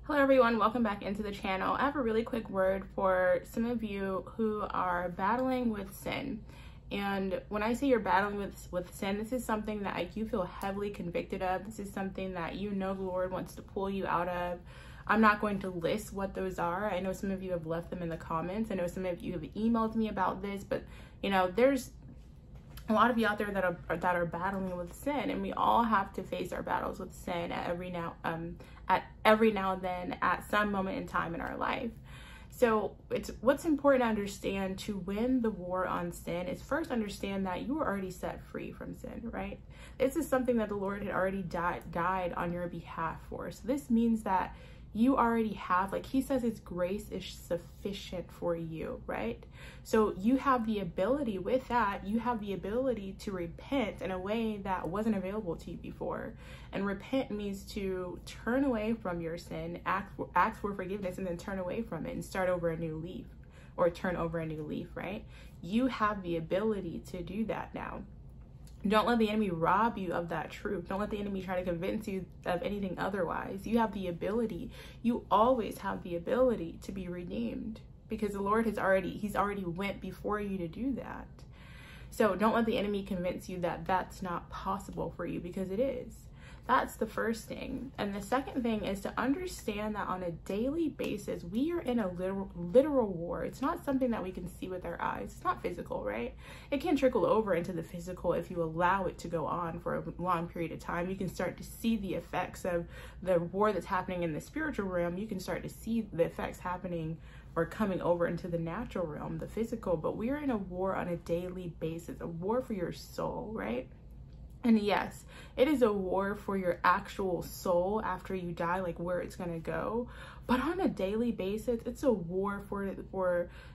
Hello everyone, welcome back into the channel. I have a really quick word for some of you who are battling with sin. And when I say you're battling with sin, this is something that you feel heavily convicted of. This is something that you know the Lord wants to pull you out of. I'm not going to list what those are. I know some of you have left them in the comments. I know some of you have emailed me about this, but you know, there's a lot of you out there that are battling with sin, and we all have to face our battles with sin at every now and then at some moment in time in our life. So what's important to understand to win the war on sin is first understand that you are already set free from sin, right? This is something that the Lord had already died on your behalf for. So this means that you already have, like he says, his grace is sufficient for you, right? So you have the ability with that, you have the ability to repent in a way that wasn't available to you before. And repent means to turn away from your sin, ask for forgiveness, and then turn away from it and start over a new leaf, or turn over a new leaf, right? You have the ability to do that now. Don't let the enemy rob you of that truth. Don't let the enemy try to convince you of anything otherwise. You have the ability. You always have the ability to be redeemed because the Lord he's already went before you to do that. So don't let the enemy convince you that that's not possible for you, because it is. That's the first thing. And the second thing is to understand that on a daily basis, we are in a literal war. It's not something that we can see with our eyes. It's not physical, right? It can trickle over into the physical if you allow it to go on for a long period of time. You can start to see the effects of the war that's happening in the spiritual realm. You can start to see the effects happening or coming over into the natural realm, the physical. But we are in a war on a daily basis, a war for your soul, right? And yes, it is a war for your actual soul after you die, like where it's going to go. But on a daily basis, it's a war for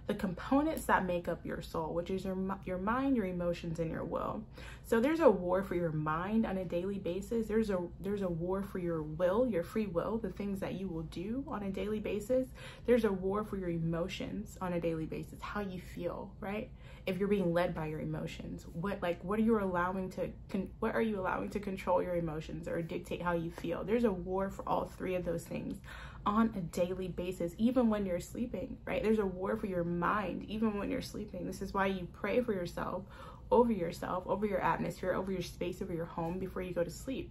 the components that make up your soul, which is your mind, your emotions, and your will. So there's a war for your mind on a daily basis. There's a war for your will, your free will, the things that you will do on a daily basis. There's a war for your emotions on a daily basis, how you feel, right? If you're being led by your emotions, what are you allowing to control your emotions or dictate how you feel? There's a war for all three of those things on a daily basis, even when you're sleeping, right? There's a war for your mind, even when you're sleeping. This is why you pray for yourself, over your atmosphere, over your space, over your home before you go to sleep.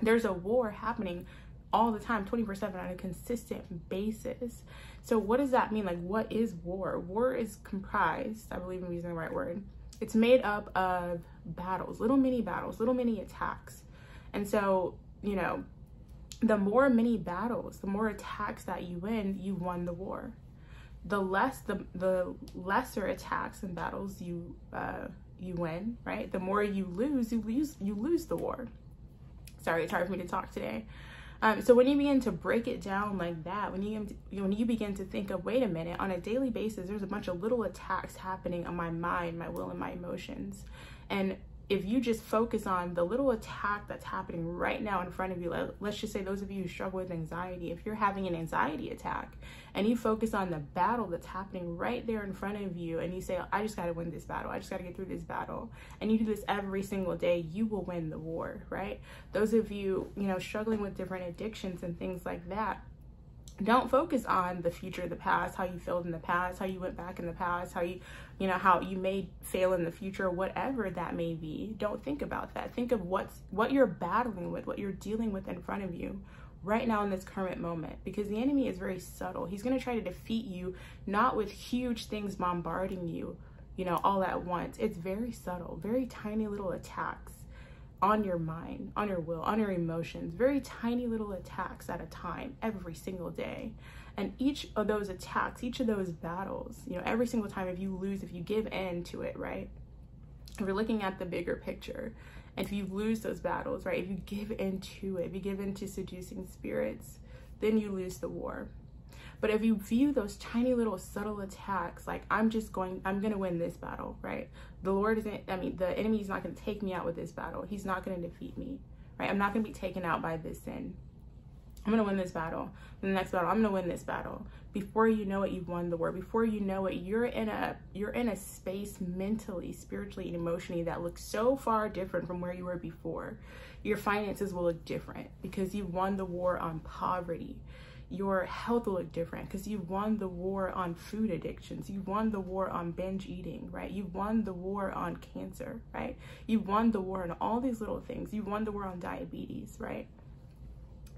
There's a war happening all the time, 24/7 on a consistent basis. So what does that mean? Like, what is war? War is comprised, I believe I'm using the right word. It's made up of battles, little mini attacks. And so, you know, the more mini battles, the more attacks that you win, you won the war. The lesser attacks and battles you win, right? The more you lose the war. Sorry, it's hard for me to talk today. So when you begin to break it down like that, when you begin to think of, wait a minute, on a daily basis, there's a bunch of little attacks happening on my mind, my will, and my emotions. And if you just focus on the little attack that's happening right now in front of you, let's just say those of you who struggle with anxiety, if you're having an anxiety attack and you focus on the battle that's happening right there in front of you, and you say, I just got to win this battle, I just got to get through this battle, and you do this every single day, you will win the war, right? Those of you, struggling with different addictions and things like that, don't focus on the future, the past, how you failed in the past, how you went back in the past, how you may fail in the future, whatever that may be. Don't think about that. Think of what you're battling with, what you're dealing with in front of you right now in this current moment, because the enemy is very subtle. He's going to try to defeat you, not with huge things bombarding you, all at once. It's very subtle, very tiny little attacks on your mind, on your will, on your emotions, very tiny little attacks at a time, every single day. And each of those attacks, each of those battles, every single time, if you give in to it, right? If you're looking at the bigger picture, and if you lose those battles, right? If you give into it, if you give into seducing spirits, then you lose the war. But if you view those tiny little subtle attacks, like I'm going to win this battle, right? The enemy is not going to take me out with this battle. He's not going to defeat me, right? I'm not going to be taken out by this sin. I'm going to win this battle. The next battle, I'm going to win this battle. Before you know it, you've won the war. Before you know it, you're in a space mentally, spiritually, and emotionally that looks so far different from where you were before. Your finances will look different because you've won the war on poverty. Your health will look different because you've won the war on food addictions. You've won the war on binge eating, right? You've won the war on cancer, right? You've won the war on all these little things. You've won the war on diabetes, right?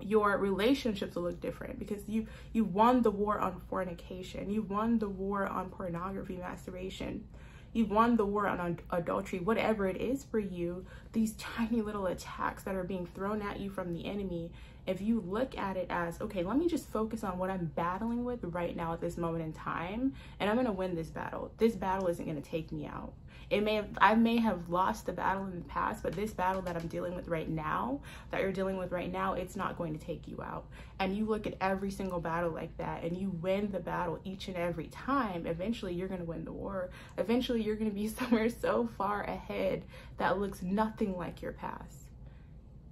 Your relationships will look different because you won the war on fornication. You won the war on pornography, masturbation. You've won the war on adultery. Whatever it is for you, these tiny little attacks that are being thrown at you from the enemy, if you look at it as, okay, let me just focus on what I'm battling with right now at this moment in time, and I'm going to win this battle. This battle isn't going to take me out. I may have lost the battle in the past, but this battle that I'm dealing with right now, that you're dealing with right now, it's not going to take you out. And you look at every single battle like that, and you win the battle each and every time, eventually you're going to win the war. Eventually you're going to be somewhere so far ahead that looks nothing like your past.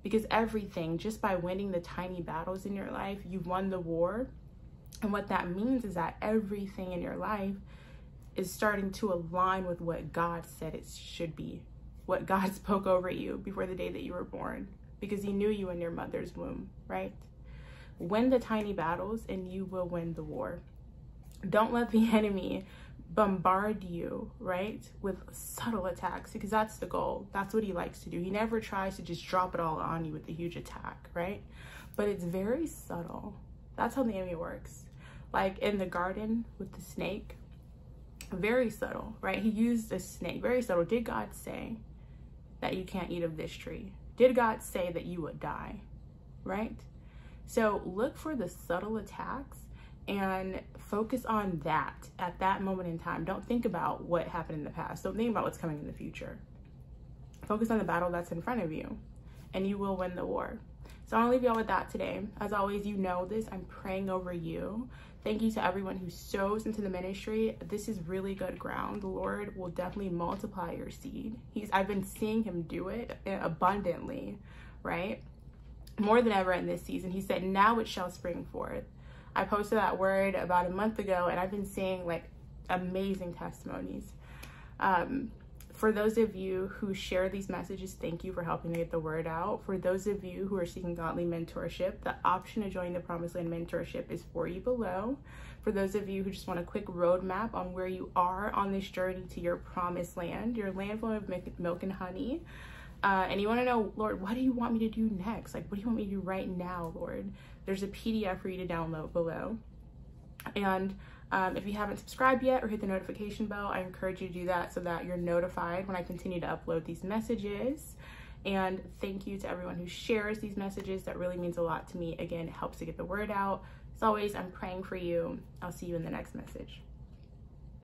Because everything, just by winning the tiny battles in your life, you've won the war. And what that means is that everything in your life is starting to align with what God said it should be, what God spoke over you before the day that you were born, because he knew you in your mother's womb, right? Win the tiny battles and you will win the war. Don't let the enemy bombard you, right, with subtle attacks, because that's the goal. That's what he likes to do. He never tries to just drop it all on you with a huge attack, right? But it's very subtle. That's how the enemy works. Like in the garden with the snake, very subtle, right? He used a snake, very subtle. Did God say that you can't eat of this tree? Did God say that you would die, right? So look for the subtle attacks and focus on that at that moment in time. Don't think about what happened in the past. Don't think about what's coming in the future. Focus on the battle that's in front of you, and you will win the war. So I want to leave y'all with that today. As always, you know this, I'm praying over you. Thank you to everyone who sows into the ministry. This is really good ground. The Lord will definitely multiply your seed. I've been seeing him do it abundantly, right? More than ever in this season. He said, now it shall spring forth. I posted that word about a month ago, and I've been seeing like amazing testimonies. For those of you who share these messages, thank you for helping me get the word out. For those of you who are seeking godly mentorship, the option to join the Promised Land Mentorship is for you below. For those of you who just want a quick roadmap on where you are on this journey to your promised land, your land full of milk and honey, and you want to know, Lord, what do you want me to do next? Like, what do you want me to do right now, Lord? There's a PDF for you to download below. And if you haven't subscribed yet or hit the notification bell, I encourage you to do that so that you're notified when I continue to upload these messages. And thank you to everyone who shares these messages. That really means a lot to me. Again, it helps to get the word out. As always, I'm praying for you. I'll see you in the next message.